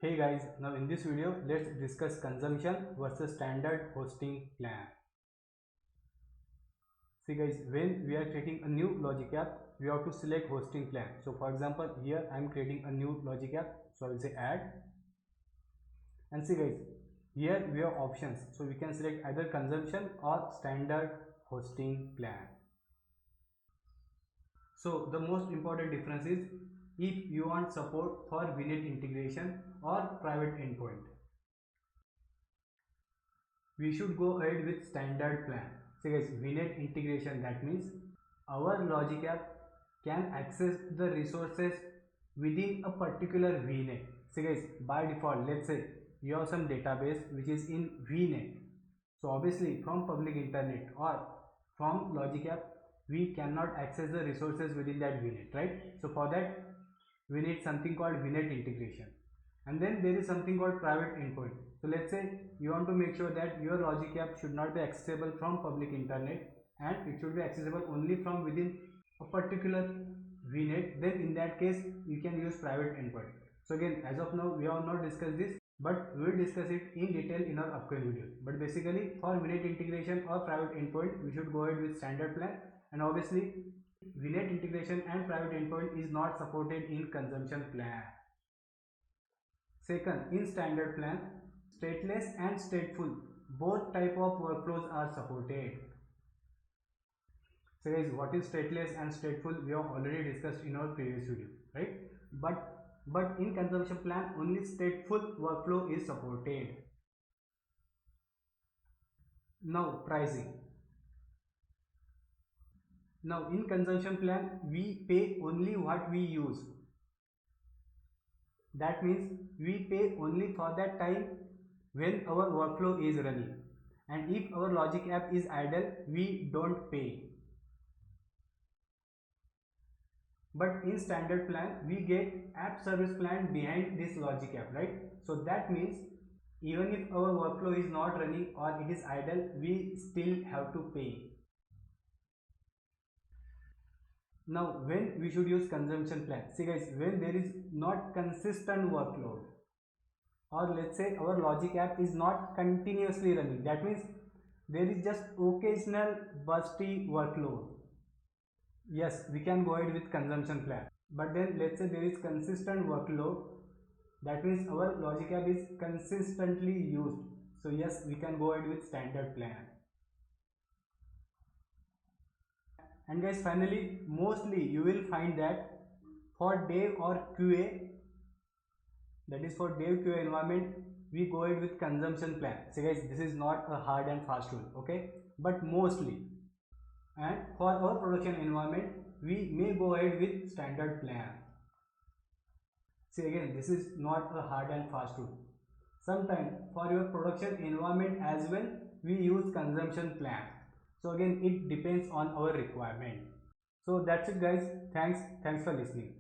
Hey guys, now in this video let's discuss consumption versus standard hosting plan. See guys, when we are creating a new Logic app, we have to select hosting plan. So for example, here I am creating a new Logic app, so I will say add. And see guys, here we have options, so we can select either consumption or standard hosting plan. So the most important difference is if you want support for VNet integration or private endpoint, we should go ahead with standard plan. So guys, VNet integration, that means our Logic app can access the resources within a particular VNet. So guys, by default, let's say you have some database which is in VNet. So obviously from public internet or from Logic app, we cannot access the resources within that VNet, right? So for that, we need something called VNet integration. And then there is something called private endpoint. So let's say you want to make sure that your Logic app should not be accessible from public internet and it should be accessible only from within a particular VNet. Then in that case, you can use private endpoint. So again, as of now, we have not discussed this, but we will discuss it in detail in our upcoming video. But basically, for VNet integration or private endpoint, we should go ahead with standard plan. And obviously, VNet integration and private endpoint is not supported in consumption plan. Second, in standard plan, stateless and stateful, both type of workflows are supported. So guys, what is stateless and stateful? We have already discussed in our previous video, right? But in consumption plan, only stateful workflow is supported. Now pricing. Now in consumption plan, we pay only what we use. That means we pay only for that time when our workflow is running, and if our Logic app is idle, we don't pay. But in standard plan, we get app service plan behind this Logic app, right? So that means even if our workflow is not running or it is idle, we still have to pay. Now when we should use consumption plan? See guys, when there is not consistent workload, or let's say our Logic app is not continuously running, that means there is just occasional busty workload. Yes, we can go ahead with consumption plan. But then let's say there is consistent workload, that means our Logic app is consistently used. So yes, we can go ahead with standard plan. And guys, finally, mostly you will find that for dev or QA, that is for dev QA environment, we go ahead with consumption plan. So guys, this is not a hard and fast rule, okay? But mostly, and for our production environment, we may go ahead with standard plan. See again, this is not a hard and fast rule. Sometimes for your production environment as well, we use consumption plan. So again, it depends on our requirement. So that's it guys. Thanks for listening.